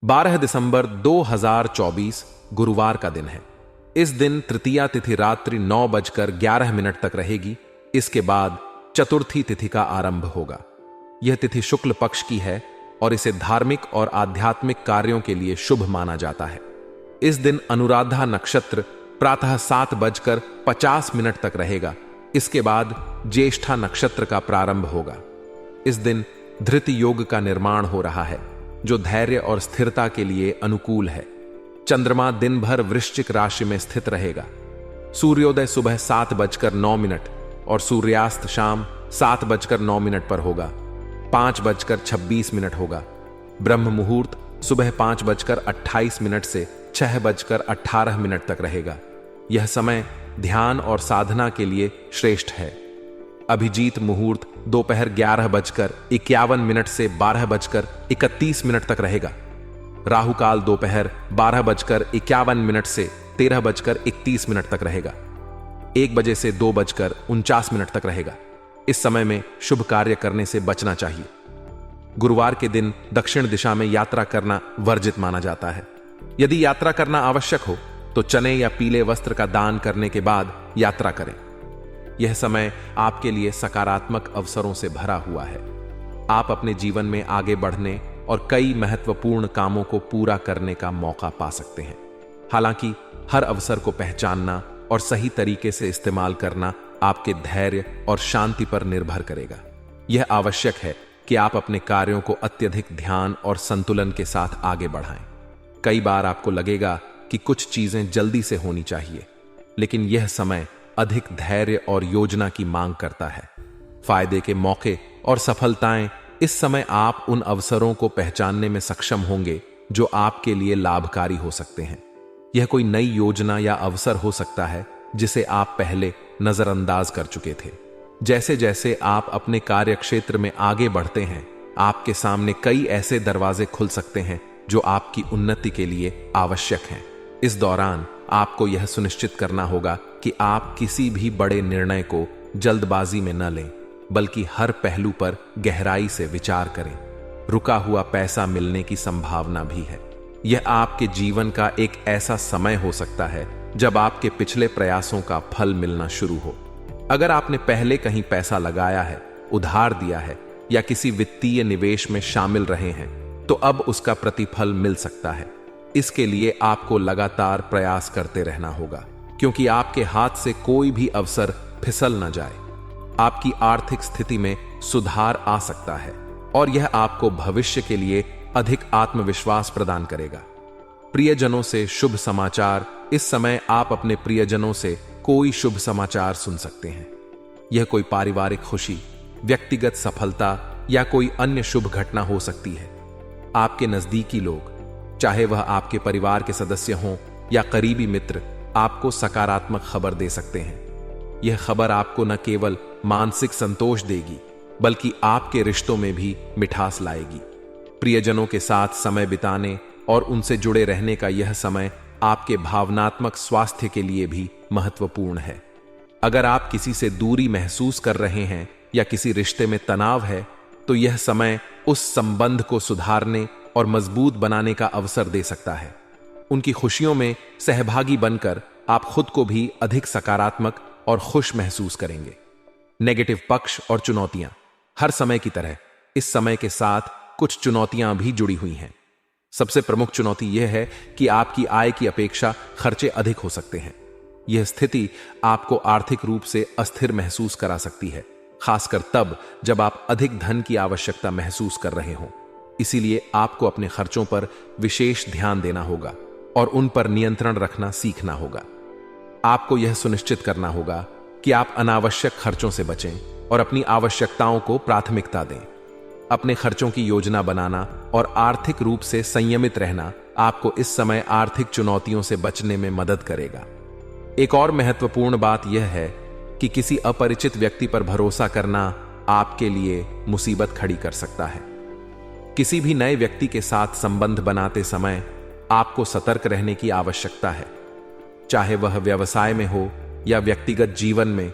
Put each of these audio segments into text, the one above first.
12 दिसंबर 2024 गुरुवार का दिन है। इस दिन तृतीया तिथि रात्रि 9:11 तक रहेगी। इसके बाद चतुर्थी तिथि का आरंभ होगा। यह तिथि शुक्ल पक्ष की है और इसे धार्मिक और आध्यात्मिक कार्यों के लिए शुभ माना जाता है। इस दिन अनुराधा नक्षत्र प्रातः 7:50 तक रहेगा। इसके बाद ज्येष्ठा नक्षत्र का प्रारंभ होगा। इस दिन धृति योग का निर्माण हो रहा है, जो धैर्य और स्थिरता के लिए अनुकूल है। चंद्रमा दिन भर वृश्चिक राशि में स्थित रहेगा। सूर्योदय सुबह 7:09 और सूर्यास्त शाम 7:09 पर होगा। 5:26 होगा। ब्रह्म मुहूर्त सुबह 5:28 से 6:18 तक रहेगा। यह समय ध्यान और साधना के लिए श्रेष्ठ है। अभिजीत मुहूर्त दोपहर 11:51 से 12:31 तक रहेगा। राहु काल दोपहर 12:51 से 13:31 तक रहेगा। 1 बजे से 2:49 तक रहेगा। इस समय में शुभ कार्य करने से बचना चाहिए। गुरुवार के दिन दक्षिण दिशा में यात्रा करना वर्जित माना जाता है। यदि यात्रा करना आवश्यक हो तो चने या पीले वस्त्र का दान करने के बाद यात्रा करें। यह समय आपके लिए सकारात्मक अवसरों से भरा हुआ है। आप अपने जीवन में आगे बढ़ने और कई महत्वपूर्ण कामों को पूरा करने का मौका पा सकते हैं। हालांकि हर अवसर को पहचानना और सही तरीके से इस्तेमाल करना आपके धैर्य और शांति पर निर्भर करेगा। यह आवश्यक है कि आप अपने कार्यों को अत्यधिक ध्यान और संतुलन के साथ आगे बढ़ाएं। कई बार आपको लगेगा कि कुछ चीजें जल्दी से होनी चाहिए, लेकिन यह समय अधिक धैर्य और योजना की मांग करता है। फायदे के मौके और सफलताएं इस समय आप उन अवसरों को पहचानने में सक्षम होंगे जो आपके लिए लाभकारी हो सकते हैं। यह कोई नई योजना या अवसर हो सकता है जिसे आप पहले नजरअंदाज कर चुके थे। जैसे जैसे आप अपने कार्य क्षेत्र में आगे बढ़ते हैं, आपके सामने कई ऐसे दरवाजे खुल सकते हैं जो आपकी उन्नति के लिए आवश्यक हैं। इस दौरान आपको यह सुनिश्चित करना होगा कि आप किसी भी बड़े निर्णय को जल्दबाजी में न लें, बल्कि हर पहलू पर गहराई से विचार करें। रुका हुआ पैसा मिलने की संभावना भी है। यह आपके जीवन का एक ऐसा समय हो सकता है जब आपके पिछले प्रयासों का फल मिलना शुरू हो। अगर आपने पहले कहीं पैसा लगाया है, उधार दिया है या किसी वित्तीय निवेश में शामिल रहे हैं, तो अब उसका प्रतिफल मिल सकता है। इसके लिए आपको लगातार प्रयास करते रहना होगा, क्योंकि आपके हाथ से कोई भी अवसर फिसल न जाए। आपकी आर्थिक स्थिति में सुधार आ सकता है और यह आपको भविष्य के लिए अधिक आत्मविश्वास प्रदान करेगा। प्रियजनों से शुभ समाचार। इस समय आप अपने प्रियजनों से कोई शुभ समाचार सुन सकते हैं। यह कोई पारिवारिक खुशी, व्यक्तिगत सफलता या कोई अन्य शुभ घटना हो सकती है। आपके नजदीकी लोग, चाहे वह आपके परिवार के सदस्य हों या करीबी मित्र, आपको सकारात्मक खबर दे सकते हैं। यह खबर आपको न केवल मानसिक संतोष देगी, बल्कि आपके रिश्तों में भी मिठास लाएगी। प्रियजनों के साथ समय बिताने और उनसे जुड़े रहने का यह समय आपके भावनात्मक स्वास्थ्य के लिए भी महत्वपूर्ण है। अगर आप किसी से दूरी महसूस कर रहे हैं या किसी रिश्ते में तनाव है, तो यह समय उस संबंध को सुधारने और मजबूत बनाने का अवसर दे सकता है। उनकी खुशियों में सहभागी बनकर आप खुद को भी अधिक सकारात्मक और खुश महसूस करेंगे। नेगेटिव पक्ष और चुनौतियां। हर समय की तरह इस समय के साथ कुछ चुनौतियां भी जुड़ी हुई हैं। सबसे प्रमुख चुनौती यह है कि आपकी आय की अपेक्षा खर्चे अधिक हो सकते हैं। यह स्थिति आपको आर्थिक रूप से अस्थिर महसूस करा सकती है, खासकर तब जब आप अधिक धन की आवश्यकता महसूस कर रहे हों। इसीलिए आपको अपने खर्चों पर विशेष ध्यान देना होगा और उन पर नियंत्रण रखना सीखना होगा। आपको यह सुनिश्चित करना होगा कि आप अनावश्यक खर्चों से बचें और अपनी आवश्यकताओं को प्राथमिकता दें। अपने खर्चों की योजना बनाना और आर्थिक रूप से संयमित रहना आपको इस समय आर्थिक चुनौतियों से बचने में मदद करेगा। एक और महत्वपूर्ण बात यह है कि किसी अपरिचित व्यक्ति पर भरोसा करना आपके लिए मुसीबत खड़ी कर सकता है। किसी भी नए व्यक्ति के साथ संबंध बनाते समय आपको सतर्क रहने की आवश्यकता है। चाहे वह व्यवसाय में हो या व्यक्तिगत जीवन में,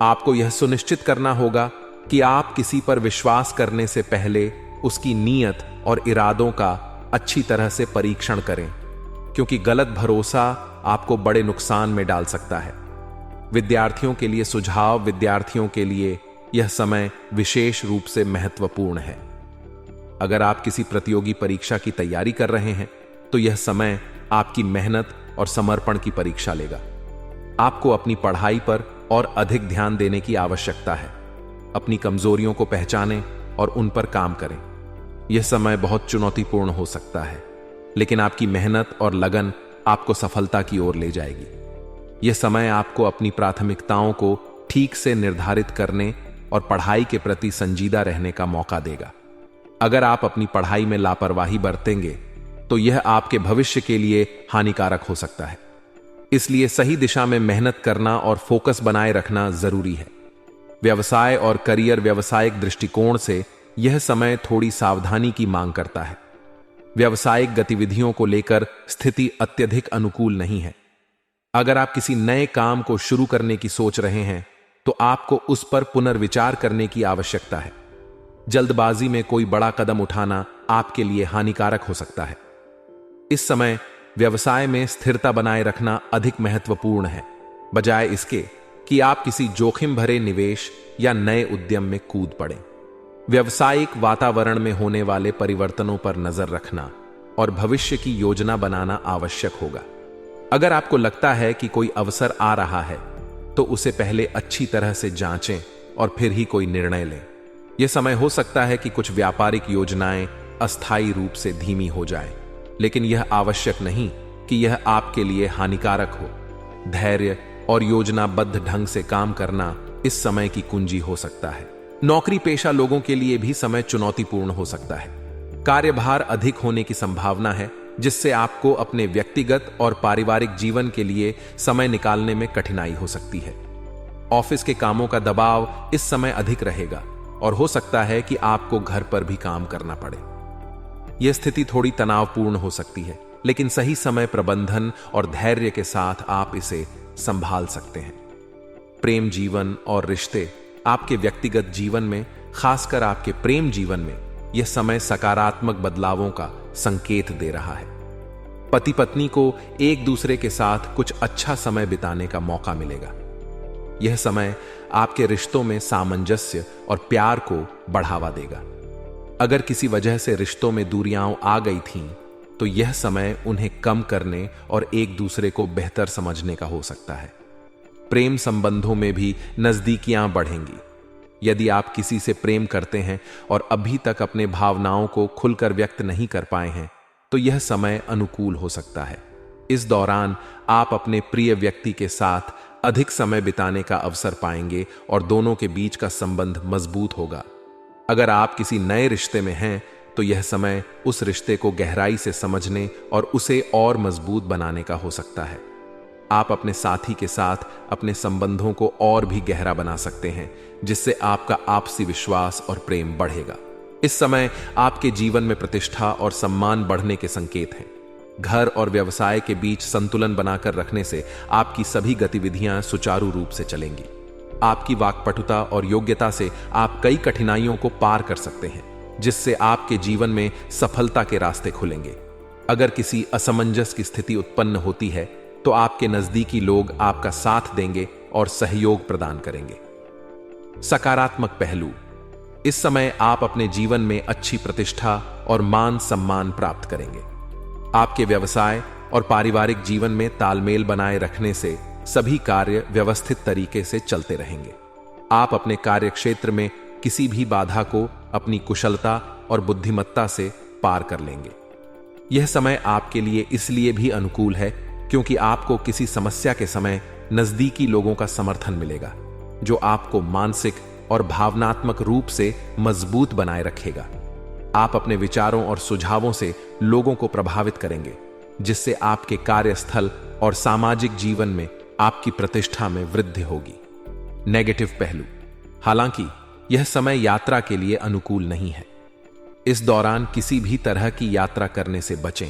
आपको यह सुनिश्चित करना होगा कि आप किसी पर विश्वास करने से पहले उसकी नीयत और इरादों का अच्छी तरह से परीक्षण करें, क्योंकि गलत भरोसा आपको बड़े नुकसान में डाल सकता है। विद्यार्थियों के लिए सुझाव, विद्यार्थियों के लिए यह समय विशेष रूप से महत्वपूर्ण है। अगर आप किसी प्रतियोगी परीक्षा की तैयारी कर रहे हैं तो यह समय आपकी मेहनत और समर्पण की परीक्षा लेगा। आपको अपनी पढ़ाई पर और अधिक ध्यान देने की आवश्यकता है। अपनी कमजोरियों को पहचानें और उन पर काम करें। यह समय बहुत चुनौतीपूर्ण हो सकता है, लेकिन आपकी मेहनत और लगन आपको सफलता की ओर ले जाएगी। यह समय आपको अपनी प्राथमिकताओं को ठीक से निर्धारित करने और पढ़ाई के प्रति संजीदा रहने का मौका देगा। अगर आप अपनी पढ़ाई में लापरवाही बरतेंगे तो यह आपके भविष्य के लिए हानिकारक हो सकता है। इसलिए सही दिशा में मेहनत करना और फोकस बनाए रखना जरूरी है। व्यवसाय और करियर, व्यावसायिक दृष्टिकोण से यह समय थोड़ी सावधानी की मांग करता है। व्यावसायिक गतिविधियों को लेकर स्थिति अत्यधिक अनुकूल नहीं है। अगर आप किसी नए काम को शुरू करने की सोच रहे हैं तो आपको उस पर पुनर्विचार करने की आवश्यकता है। जल्दबाजी में कोई बड़ा कदम उठाना आपके लिए हानिकारक हो सकता है। इस समय व्यवसाय में स्थिरता बनाए रखना अधिक महत्वपूर्ण है, बजाय इसके कि आप किसी जोखिम भरे निवेश या नए उद्यम में कूद पड़ें। व्यावसायिक वातावरण में होने वाले परिवर्तनों पर नजर रखना और भविष्य की योजना बनाना आवश्यक होगा। अगर आपको लगता है कि कोई अवसर आ रहा है तो उसे पहले अच्छी तरह से जांचें और फिर ही कोई निर्णय लें। यह समय हो सकता है कि कुछ व्यापारिक योजनाएं अस्थायी रूप से धीमी हो जाएं, लेकिन यह आवश्यक नहीं कि यह आपके लिए हानिकारक हो। धैर्य और योजनाबद्ध ढंग से काम करना इस समय की कुंजी हो सकता है। नौकरी पेशा लोगों के लिए भी समय चुनौतीपूर्ण हो सकता है। कार्यभार अधिक होने की संभावना है, जिससे आपको अपने व्यक्तिगत और पारिवारिक जीवन के लिए समय निकालने में कठिनाई हो सकती है। ऑफिस के कामों का दबाव इस समय अधिक रहेगा और हो सकता है कि आपको घर पर भी काम करना पड़े। यह स्थिति थोड़ी तनावपूर्ण हो सकती है, लेकिन सही समय प्रबंधन और धैर्य के साथ आप इसे संभाल सकते हैं। प्रेम जीवन और रिश्ते, आपके व्यक्तिगत जीवन में, खासकर आपके प्रेम जीवन में, यह समय सकारात्मक बदलावों का संकेत दे रहा है। पति पत्नी को एक दूसरे के साथ कुछ अच्छा समय बिताने का मौका मिलेगा। यह समय आपके रिश्तों में सामंजस्य और प्यार को बढ़ावा देगा। अगर किसी वजह से रिश्तों में दूरियां आ गई थीं, तो यह समय उन्हें कम करने और एक दूसरे को बेहतर समझने का हो सकता है। प्रेम संबंधों में भी नजदीकियां बढ़ेंगी। यदि आप किसी से प्रेम करते हैं और अभी तक अपने भावनाओं को खुलकर व्यक्त नहीं कर पाए हैं, तो यह समय अनुकूल हो सकता है। इस दौरान आप अपने प्रिय व्यक्ति के साथ अधिक समय बिताने का अवसर पाएंगे और दोनों के बीच का संबंध मजबूत होगा। अगर आप किसी नए रिश्ते में हैं तो यह समय उस रिश्ते को गहराई से समझने और उसे और मजबूत बनाने का हो सकता है। आप अपने साथी के साथ अपने संबंधों को और भी गहरा बना सकते हैं, जिससे आपका आपसी विश्वास और प्रेम बढ़ेगा। इस समय आपके जीवन में प्रतिष्ठा और सम्मान बढ़ने के संकेत हैं। घर और व्यवसाय के बीच संतुलन बनाकर रखने से आपकी सभी गतिविधियां सुचारू रूप से चलेंगी। आपकी वाक्पटुता और योग्यता से आप कई कठिनाइयों को पार कर सकते हैं, जिससे आपके जीवन में सफलता के रास्ते खुलेंगे। अगर किसी असमंजस की स्थिति उत्पन्न होती है तो आपके नजदीकी लोग आपका साथ देंगे और सहयोग प्रदान करेंगे। सकारात्मक पहलू, इस समय आप अपने जीवन में अच्छी प्रतिष्ठा और मान सम्मान प्राप्त करेंगे। आपके व्यवसाय और पारिवारिक जीवन में तालमेल बनाए रखने से सभी कार्य व्यवस्थित तरीके से चलते रहेंगे। आप अपने कार्य क्षेत्र में किसी भी बाधा को अपनी कुशलता और बुद्धिमत्ता से पार कर लेंगे। यह समय आपके लिए इसलिए भी अनुकूल है क्योंकि आपको किसी समस्या के समय नजदीकी लोगों का समर्थन मिलेगा, जो आपको मानसिक और भावनात्मक रूप से मजबूत बनाए रखेगा। आप अपने विचारों और सुझावों से लोगों को प्रभावित करेंगे, जिससे आपके कार्यस्थल और सामाजिक जीवन में आपकी प्रतिष्ठा में वृद्धि होगी। नेगेटिव पहलू, हालांकि यह समय यात्रा के लिए अनुकूल नहीं है। इस दौरान किसी भी तरह की यात्रा करने से बचें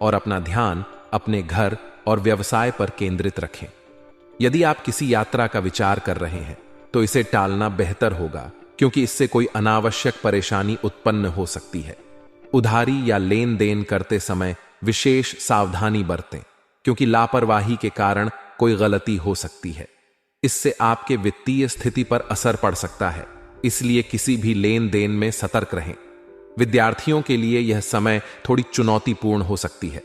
और अपना ध्यान अपने घर और व्यवसाय पर केंद्रित रखें। यदि आप किसी यात्रा का विचार कर रहे हैं तो इसे टालना बेहतर होगा, क्योंकि इससे कोई अनावश्यक परेशानी उत्पन्न हो सकती है। उधारी या लेन देन करते समय विशेष सावधानी बरतें, क्योंकि लापरवाही के कारण कोई गलती हो सकती है। इससे आपके वित्तीय स्थिति पर असर पड़ सकता है, इसलिए किसी भी लेन देन में सतर्क रहें। विद्यार्थियों के लिए यह समय थोड़ी चुनौतीपूर्ण हो सकती है।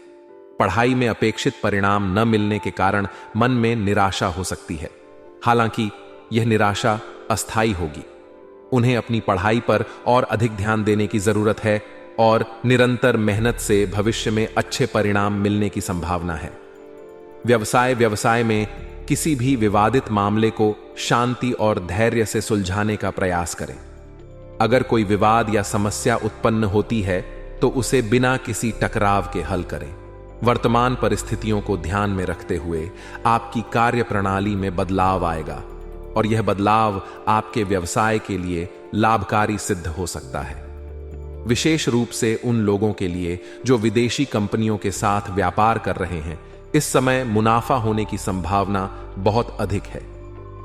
पढ़ाई में अपेक्षित परिणाम न मिलने के कारण मन में निराशा हो सकती है। हालांकि यह निराशा अस्थायी होगी। उन्हें अपनी पढ़ाई पर और अधिक ध्यान देने की जरूरत है और निरंतर मेहनत से भविष्य में अच्छे परिणाम मिलने की संभावना है। व्यवसाय में किसी भी विवादित मामले को शांति और धैर्य से सुलझाने का प्रयास करें। अगर कोई विवाद या समस्या उत्पन्न होती है तो उसे बिना किसी टकराव के हल करें। वर्तमान परिस्थितियों को ध्यान में रखते हुए आपकी कार्य प्रणाली में बदलाव आएगा और यह बदलाव आपके व्यवसाय के लिए लाभकारी सिद्ध हो सकता है। विशेष रूप से उन लोगों के लिए जो विदेशी कंपनियों के साथ व्यापार कर रहे हैं, इस समय मुनाफा होने की संभावना बहुत अधिक है।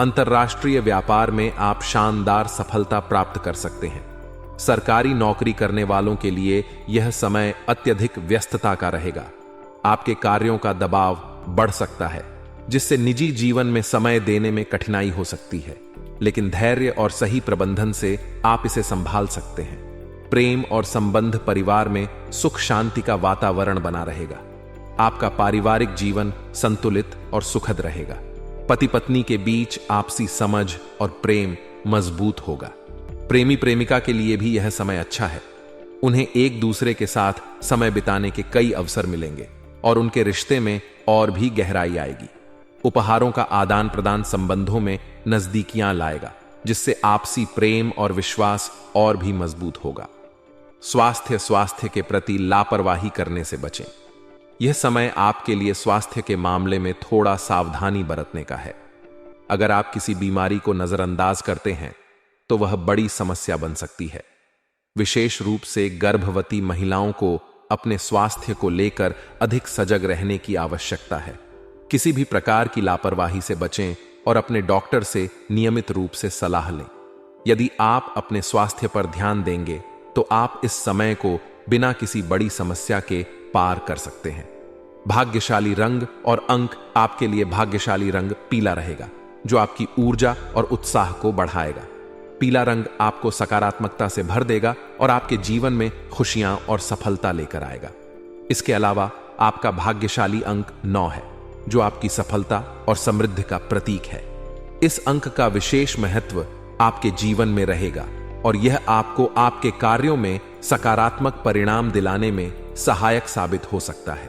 अंतर्राष्ट्रीय व्यापार में आप शानदार सफलता प्राप्त कर सकते हैं। सरकारी नौकरी करने वालों के लिए यह समय अत्यधिक व्यस्तता का रहेगा। आपके कार्यों का दबाव बढ़ सकता है, जिससे निजी जीवन में समय देने में कठिनाई हो सकती है, लेकिन धैर्य और सही प्रबंधन से आप इसे संभाल सकते हैं। प्रेम और संबंध परिवार में सुख शांति का वातावरण बना रहेगा। आपका पारिवारिक जीवन संतुलित और सुखद रहेगा। पति पत्नी के बीच आपसी समझ और प्रेम मजबूत होगा। प्रेमी प्रेमिका के लिए भी यह समय अच्छा है। उन्हें एक दूसरे के साथ समय बिताने के कई अवसर मिलेंगे और उनके रिश्ते में और भी गहराई आएगी। उपहारों का आदान प्रदान संबंधों में नजदीकियां लाएगा, जिससे आपसी प्रेम और विश्वास और भी मजबूत होगा। स्वास्थ्य के प्रति लापरवाही करने से बचें। यह समय आपके लिए स्वास्थ्य के मामले में थोड़ा सावधानी बरतने का है। अगर आप किसी बीमारी को नजरअंदाज करते हैं तो वह बड़ी समस्या बन सकती है। विशेष रूप से गर्भवती महिलाओं को अपने स्वास्थ्य को लेकर अधिक सजग रहने की आवश्यकता है। किसी भी प्रकार की लापरवाही से बचें और अपने डॉक्टर से नियमित रूप से सलाह लें। यदि आप अपने स्वास्थ्य पर ध्यान देंगे तो आप इस समय को बिना किसी बड़ी समस्या के पार कर सकते हैं। भाग्यशाली रंग और अंक आपके लिए भाग्यशाली रंग पीला रहेगा, जो आपकी ऊर्जा और उत्साह को बढ़ाएगा। पीला रंग आपको सकारात्मकता से भर देगा और आपके जीवन में खुशियां और सफलता लेकर आएगा। इसके अलावा आपका भाग्यशाली अंक 9 है, जो आपकी सफलता और समृद्धि का प्रतीक है। इस अंक का विशेष महत्व आपके जीवन में रहेगा और यह आपको आपके कार्यों में सकारात्मक परिणाम दिलाने में सहायक साबित हो सकता है।